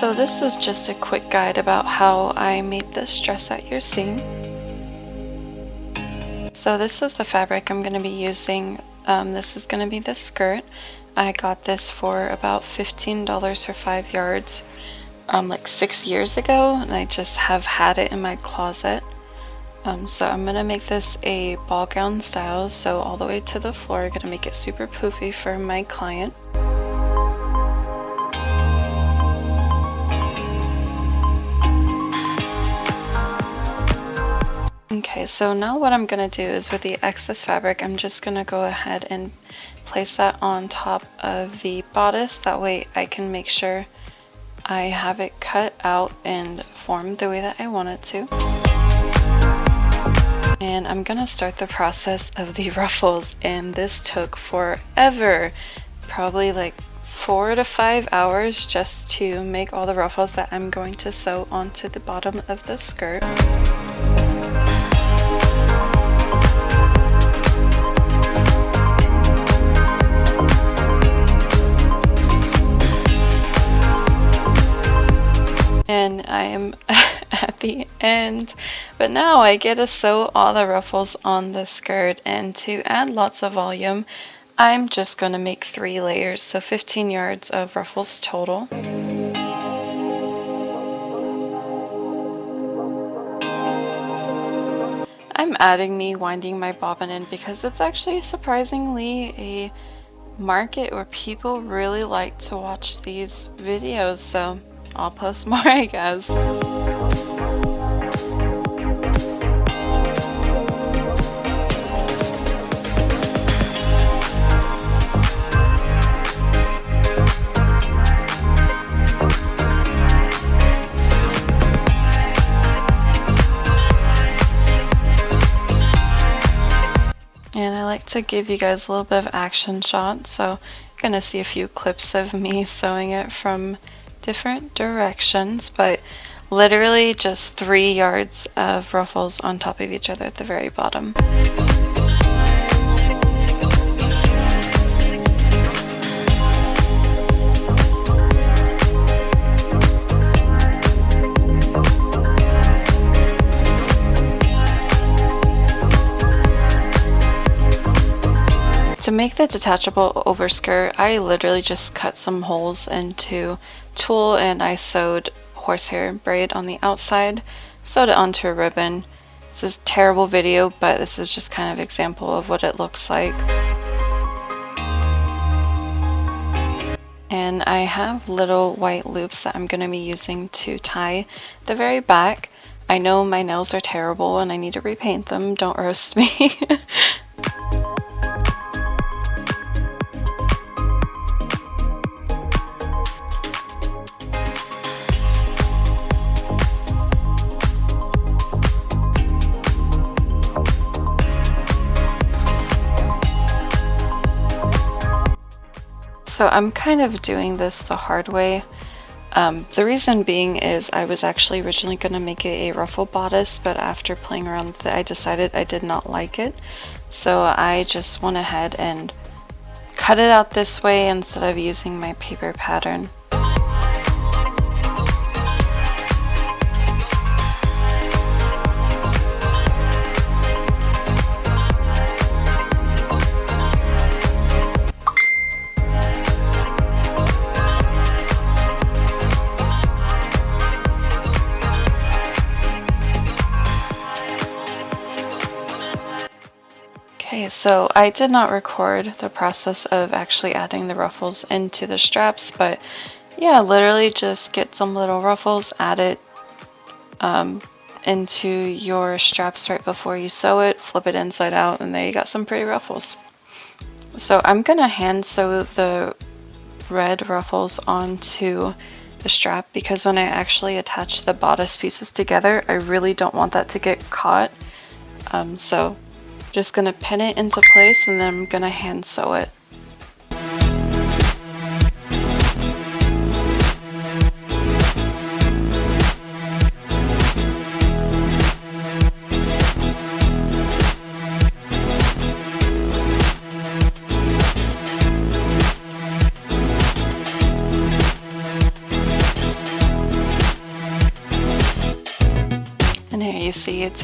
So this is just a quick guide about how I made this dress that you're seeing. So this is the fabric I'm going to be using. This is going to be the skirt. I got this for about $15 for 5 yards like 6 years ago, and I just have had it in my closet. So I'm going to make this a ball gown style, so all the way to the floor. I'm going to make it super poofy for my client. Okay, so now what I'm going to do is with the excess fabric, I'm just going to go ahead and place that on top of the bodice. That way I can make sure I have it cut out and formed the way that I want it to. And I'm going to start the process of the ruffles, and this took forever, probably like 4 to 5 hours just to make all the ruffles that I'm going to sew onto the bottom of the skirt. And I am at the end, but now I get to sew all the ruffles on the skirt, and to add lots of volume I'm just going to make 3 layers, so 15 yards of ruffles total. I'm adding me winding my bobbin in because it's actually surprisingly a market where people really like to watch these videos, so I'll post more, I guess. And I like to give you guys a little bit of action shot, so you're gonna see a few clips of me sewing it from different directions, but literally just 3 yards of ruffles on top of each other at the very bottom. To make the detachable overskirt, I literally just cut some holes into tulle and I sewed horsehair braid on the outside, sewed it onto a ribbon. This is a terrible video, but this is just kind of example of what it looks like. And I have little white loops that I'm going to be using to tie the very back. I know my nails are terrible and I need to repaint them, don't roast me. So I'm kind of doing this the hard way. The reason being is I was actually originally going to make it a ruffle bodice, but after playing around with it, I decided I did not like it. So I just went ahead and cut it out this way instead of using my paper pattern. Okay, so I did not record the process of actually adding the ruffles into the straps, but yeah, literally just get some little ruffles, add it into your straps right before you sew it, flip it inside out, and there you got some pretty ruffles. So I'm gonna hand sew the red ruffles onto the strap because when I actually attach the bodice pieces together, I really don't want that to get caught. So just gonna pin it into place and then I'm gonna hand sew it.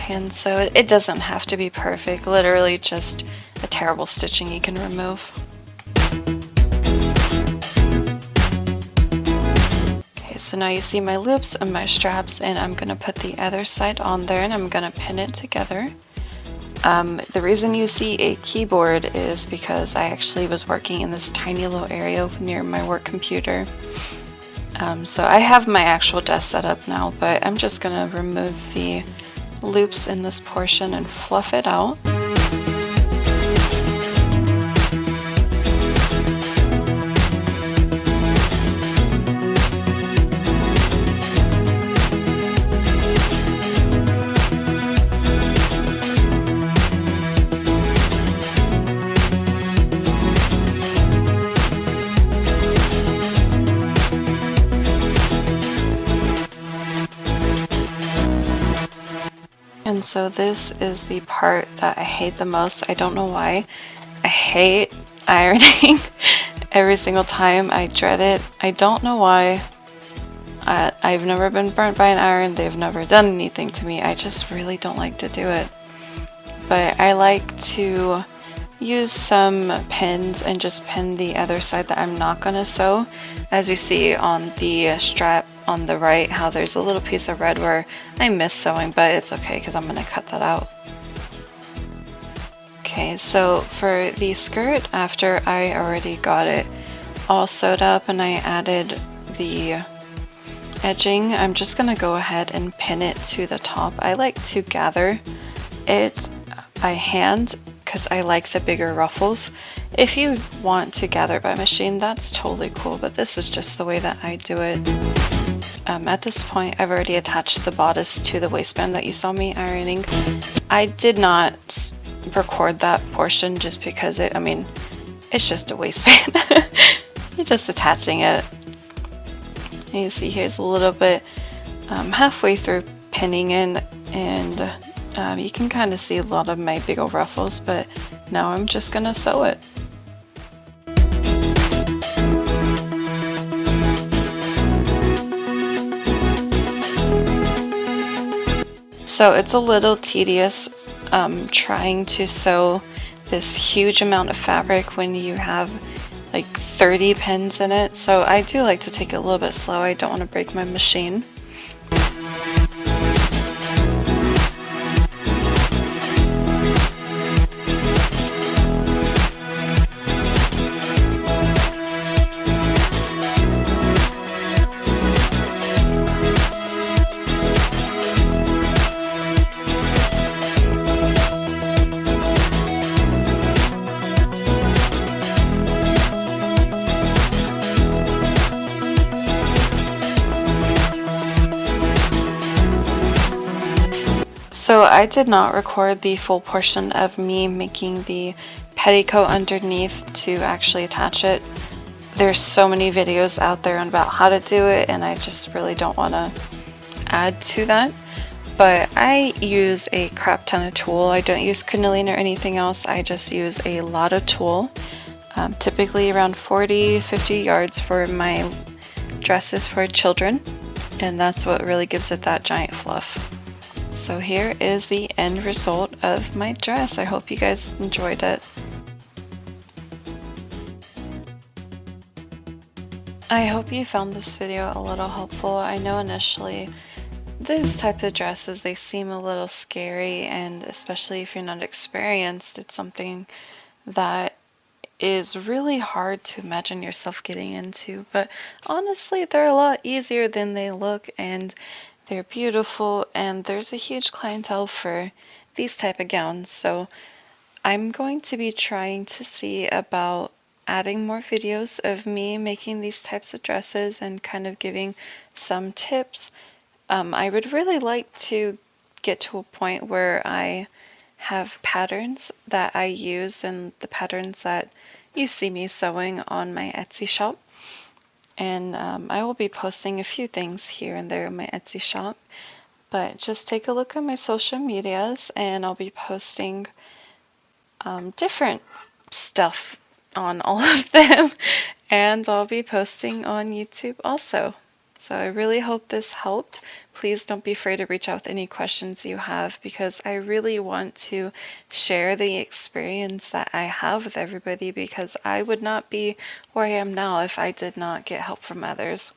hand sew it. It doesn't have to be perfect, literally just a terrible stitching you can remove. Okay, so now you see my loops and my straps, and I'm gonna put the other side on there and I'm gonna pin it together. The reason you see a keyboard is because I actually was working in this tiny little area near my work computer. So I have my actual desk set up now, but I'm just gonna remove the loops in this portion and fluff it out. And so this is the part that I hate the most. I don't know why. I hate ironing every single time. I dread it. I don't know why. I've never been burnt by an iron. They've never done anything to me. I just really don't like to do it. But I like to use some pins and just pin the other side that I'm not going to sew. As you see on the strap on the right, how there's a little piece of red where I missed sewing, but it's okay because I'm going to cut that out. Okay, so for the skirt, after I already got it all sewed up and I added the edging, I'm just going to go ahead and pin it to the top. I like to gather it by hand because I like the bigger ruffles. If you want to gather by machine, that's totally cool, but this is just the way that I do it. At this point, I've already attached the bodice to the waistband that you saw me ironing. I did not record that portion just because it's just a waistband. You're just attaching it. And you see here's a little bit halfway through pinning in, and you can kind of see a lot of my big old ruffles, but now I'm just gonna sew it. So it's a little tedious trying to sew this huge amount of fabric when you have like 30 pins in it. So I do like to take it a little bit slow. I don't want to break my machine. So I did not record the full portion of me making the petticoat underneath to actually attach it. There's so many videos out there about how to do it, and I just really don't want to add to that. But I use a crap ton of tulle. I don't use crinoline or anything else. I just use a lot of tulle, typically around 40-50 yards for my dresses for children, and that's what really gives it that giant fluff. So here is the end result of my dress. I hope you guys enjoyed it. I hope you found this video a little helpful. I know initially these type of dresses, they seem a little scary, and especially if you're not experienced, it's something that is really hard to imagine yourself getting into. But honestly, they're a lot easier than they look, and they're beautiful, and there's a huge clientele for these type of gowns. So I'm going to be trying to see about adding more videos of me making these types of dresses and kind of giving some tips. I would really like to get to a point where I have patterns that I use and the patterns that you see me sewing on my Etsy shop. And I will be posting a few things here and there on my Etsy shop, but just take a look at my social medias and I'll be posting different stuff on all of them, and I'll be posting on YouTube also. So I really hope this helped. Please don't be afraid to reach out with any questions you have, because I really want to share the experience that I have with everybody, because I would not be where I am now if I did not get help from others.